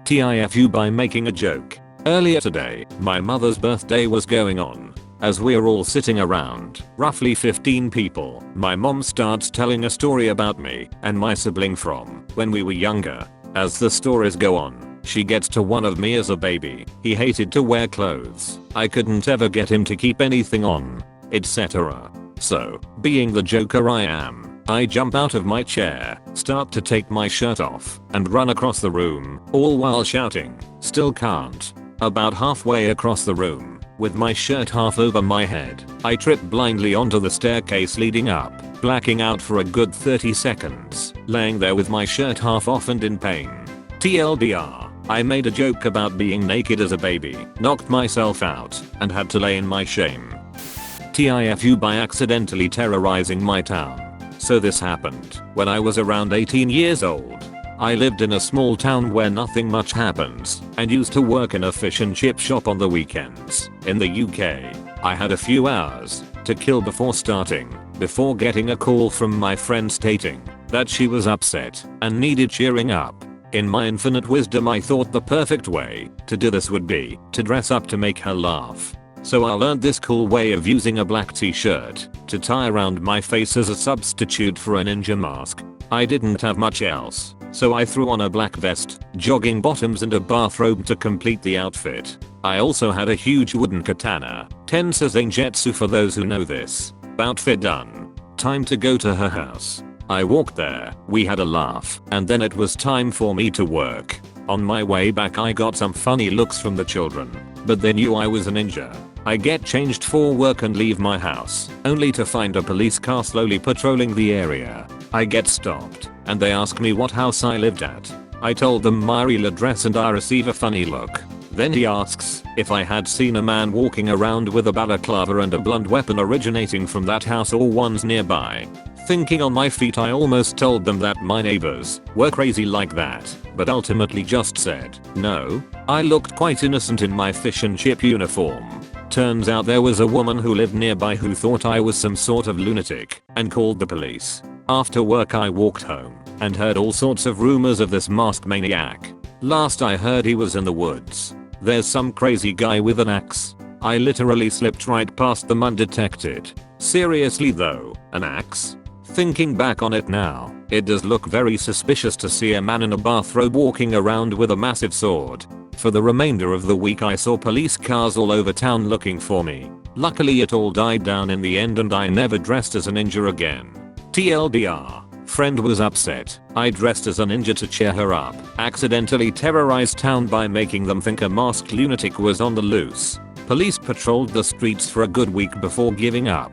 TIFU by making a joke. Earlier today, my mother's birthday was going on. As we're all sitting around, roughly 15 people, my mom starts telling a story about me and my sibling from when we were younger. As the stories go on, she gets to one of me as a baby. He hated to wear clothes. I couldn't ever get him to keep anything on, etc. So, being the joker I am, I jump out of my chair, start to take my shirt off, and run across the room, all while shouting, "Still can't." About halfway across the room, with my shirt half over my head, I trip blindly onto the staircase leading up, blacking out for a good 30 seconds, laying there with my shirt half off and in pain. TLDR, I made a joke about being naked as a baby, knocked myself out, and had to lay in my shame. TIFU by accidentally terrorizing my town. So this happened when I was around 18 years old. I lived in a small town where nothing much happens and used to work in a fish and chip shop on the weekends. In the UK, I had a few hours to kill before getting a call from my friend stating that she was upset and needed cheering up. In my infinite wisdom, I thought the perfect way to do this would be to dress up to make her laugh. So I learned this cool way of using a black t-shirt to tie around my face as a substitute for a ninja mask. I didn't have much else, so I threw on a black vest, jogging bottoms and a bathrobe to complete the outfit. I also had a huge wooden katana, tense as Zangetsu for those who know this. Outfit done. Time to go to her house. I walked there, we had a laugh, and then it was time for me to work. On my way back I got some funny looks from the children, but they knew I was a ninja. I get changed for work and leave my house, only to find a police car slowly patrolling the area. I get stopped, and they ask me what house I lived at. I told them my real address and I receive a funny look. Then he asks if I had seen a man walking around with a balaclava and a blunt weapon originating from that house or ones nearby. Thinking on my feet, I almost told them that my neighbors were crazy like that, but ultimately just said no. I looked quite innocent in my fish and chip uniform. Turns out there was a woman who lived nearby who thought I was some sort of lunatic and called the police. After work I walked home and heard all sorts of rumors of this masked maniac. Last I heard he was in the woods. There's some crazy guy with an axe. I literally slipped right past them undetected. Seriously though, an axe? Thinking back on it now, it does look very suspicious to see a man in a bathrobe walking around with a massive sword. For the remainder of the week I saw police cars all over town looking for me. Luckily it all died down in the end and I never dressed as a ninja again. TLDR, friend was upset. I dressed as a ninja to cheer her up. Accidentally terrorized town by making them think a masked lunatic was on the loose. Police patrolled the streets for a good week before giving up.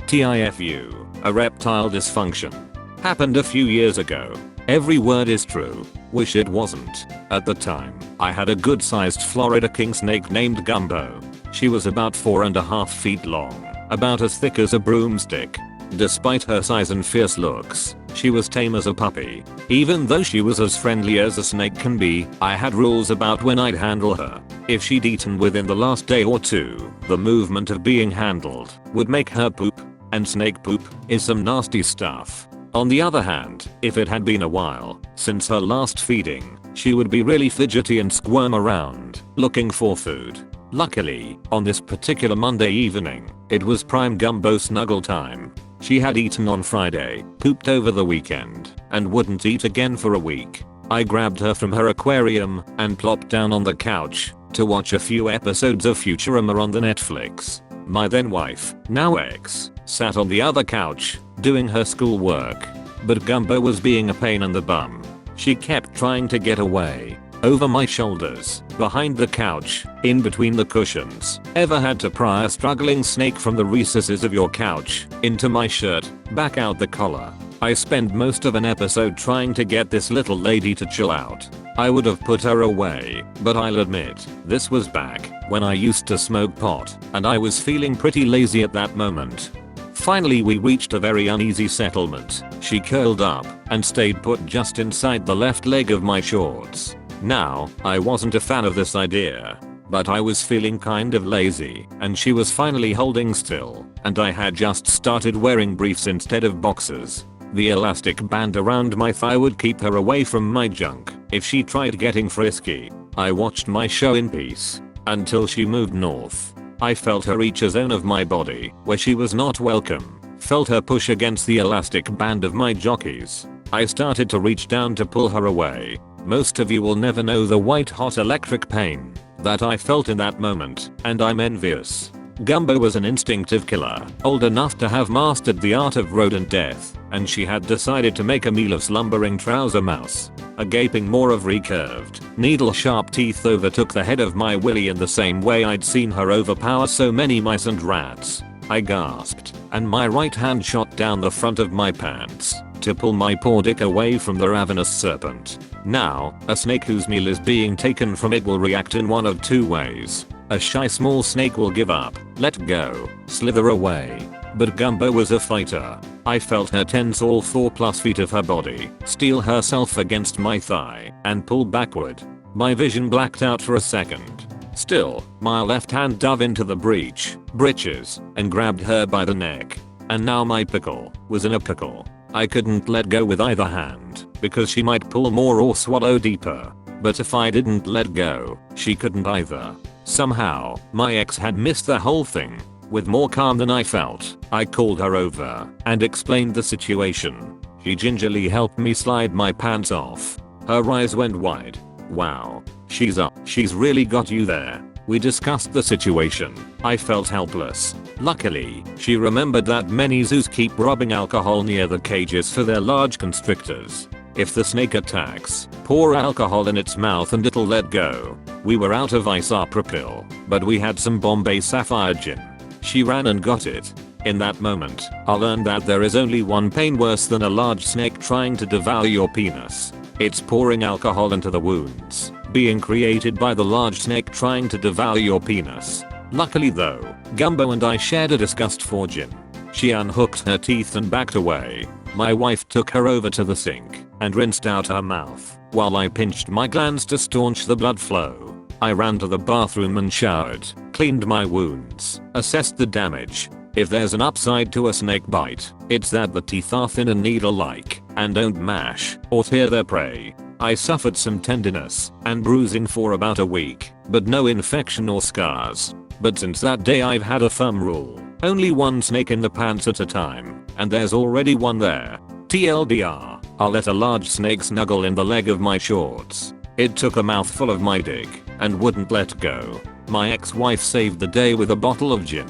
TIFU, a reptile dysfunction. Happened a few years ago. Every word is true. Wish it wasn't. At the time, I had a good sized Florida king snake named Gumbo. She was about 4.5 feet long, about as thick as a broomstick. Despite her size and fierce looks, she was tame as a puppy. Even though she was as friendly as a snake can be, I had rules about when I'd handle her. If she'd eaten within the last day or two, the movement of being handled would make her poop, and snake poop is some nasty stuff. On the other hand, if it had been a while since her last feeding, she would be really fidgety and squirm around, looking for food. Luckily, on this particular Monday evening, it was prime Gumbo snuggle time. She had eaten on Friday, pooped over the weekend, and wouldn't eat again for a week. I grabbed her from her aquarium and plopped down on the couch to watch a few episodes of Futurama on the Netflix. My then wife, now ex, sat on the other couch, doing her schoolwork. But Gumbo was being a pain in the bum. She kept trying to get away. Over my shoulders, behind the couch, in between the cushions. Ever had to pry a struggling snake from the recesses of your couch, into my shirt, back out the collar? I spent most of an episode trying to get this little lady to chill out. I would have put her away, but I'll admit, this was back when I used to smoke pot, and I was feeling pretty lazy at that moment. Finally we reached a very uneasy settlement. She curled up and stayed put just inside the left leg of my shorts. Now, I wasn't a fan of this idea, but I was feeling kind of lazy and she was finally holding still and I had just started wearing briefs instead of boxers. The elastic band around my thigh would keep her away from my junk if she tried getting frisky. I watched my show in peace until she moved north. I felt her reach a zone of my body where she was not welcome. Felt her push against the elastic band of my jockeys. I started to reach down to pull her away. Most of you will never know the white hot electric pain that I felt in that moment, and I'm envious. Gumbo was an instinctive killer, old enough to have mastered the art of rodent death, and she had decided to make a meal of slumbering trouser mouse. A gaping maw of recurved, needle-sharp teeth overtook the head of my willy in the same way I'd seen her overpower so many mice and rats. I gasped, and my right hand shot down the front of my pants to pull my poor dick away from the ravenous serpent. Now, a snake whose meal is being taken from it will react in one of two ways. A shy small snake will give up, let go, slither away. But Gumbo was a fighter. I felt her tense all 4+ feet of her body, steel herself against my thigh, and pull backward. My vision blacked out for a second. Still, my left hand dove into the breeches, and grabbed her by the neck. And now my pickle was in a pickle. I couldn't let go with either hand, because she might pull more or swallow deeper. But if I didn't let go, she couldn't either. Somehow, my ex had missed the whole thing. With more calm than I felt, I called her over and explained the situation. She gingerly helped me slide my pants off. Her eyes went wide. Wow. She's up. She's really got you there. We discussed the situation. I felt helpless. Luckily, she remembered that many zoos keep rubbing alcohol near the cages for their large constrictors. If the snake attacks, pour alcohol in its mouth and it'll let go. We were out of isopropyl, but we had some Bombay Sapphire gin. She ran and got it. In that moment, I learned that there is only one pain worse than a large snake trying to devour your penis. It's pouring alcohol into the wounds being created by the large snake trying to devour your penis. Luckily though, Gumbo and I shared a disgust for gin. She unhooked her teeth and backed away. My wife took her over to the sink and rinsed out her mouth, while I pinched my glands to staunch the blood flow. I ran to the bathroom and showered, cleaned my wounds, assessed the damage. If there's an upside to a snake bite, it's that the teeth are thin and needle-like, and don't mash or tear their prey. I suffered some tenderness and bruising for about a week, but no infection or scars. But since that day I've had a firm rule. Only one snake in the pants at a time, and there's already one there. TLDR, I'll let a large snake snuggle in the leg of my shorts. It took a mouthful of my dick and wouldn't let go. My ex-wife saved the day with a bottle of gin.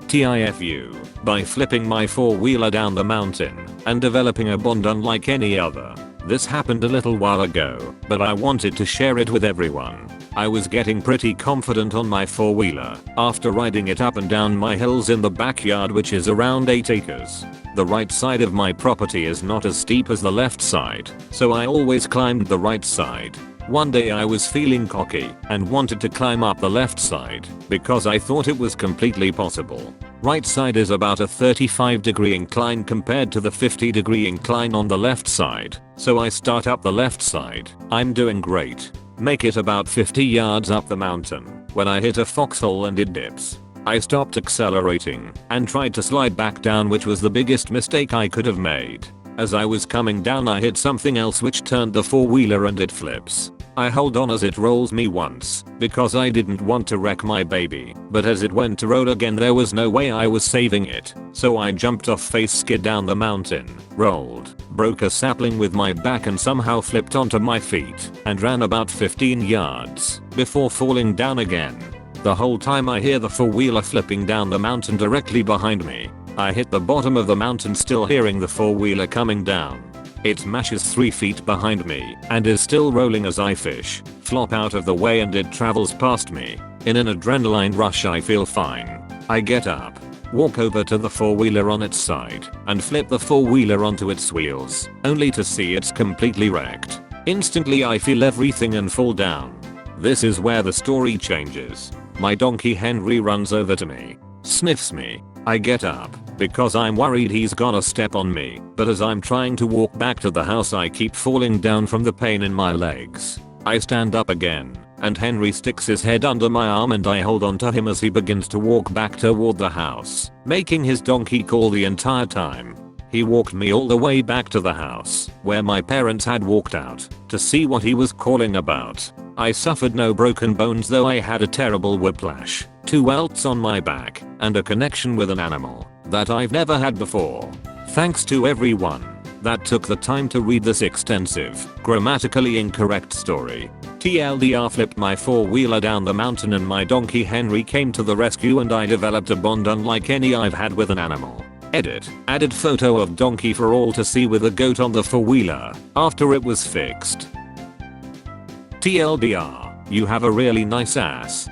TIFU, by flipping my four-wheeler down the mountain and developing a bond unlike any other. This happened a little while ago, but I wanted to share it with everyone. I was getting pretty confident on my four-wheeler after riding it up and down my hills in the backyard, which is around 8 acres. The right side of my property is not as steep as the left side, so I always climbed the right side. One day I was feeling cocky and wanted to climb up the left side because I thought it was completely possible. Right side is about a 35-degree incline compared to the 50-degree incline on the left side, so I start up the left side. I'm doing great. Make it about 50 yards up the mountain when I hit a foxhole and it dips. I stopped accelerating and tried to slide back down, which was the biggest mistake I could have made. As I was coming down I hit something else which turned the four-wheeler and it flips. I hold on as it rolls me once because I didn't want to wreck my baby, but as it went to roll again there was no way I was saving it, so I jumped off, face skid down the mountain, rolled, broke a sapling with my back and somehow flipped onto my feet and ran about 15 yards before falling down again. The whole time I hear the four-wheeler flipping down the mountain directly behind me. I hit the bottom of the mountain still hearing the four-wheeler coming down. It smashes 3 feet behind me and is still rolling as I fish, flop out of the way and it travels past me. In an adrenaline rush I feel fine. I get up, walk over to the four-wheeler on its side and flip the four-wheeler onto its wheels, only to see it's completely wrecked. Instantly I feel everything and fall down. This is where the story changes. My donkey Henry runs over to me, sniffs me. I get up because I'm worried he's gonna step on me, but as I'm trying to walk back to the house I keep falling down from the pain in my legs. I stand up again and Henry sticks his head under my arm and I hold on to him as he begins to walk back toward the house, making his donkey call the entire time. He walked me all the way back to the house where my parents had walked out to see what he was calling about. I suffered no broken bones, though I had a terrible whiplash, 2 welts on my back, and a connection with an animal that I've never had before. Thanks to everyone that took the time to read this extensive, grammatically incorrect story. TLDR, flipped my 4-wheeler down the mountain and my donkey Henry came to the rescue, and I developed a bond unlike any I've had with an animal. Edit. Added photo of donkey for all to see with a goat on the 4-wheeler after it was fixed. TLDR, you have a really nice ass.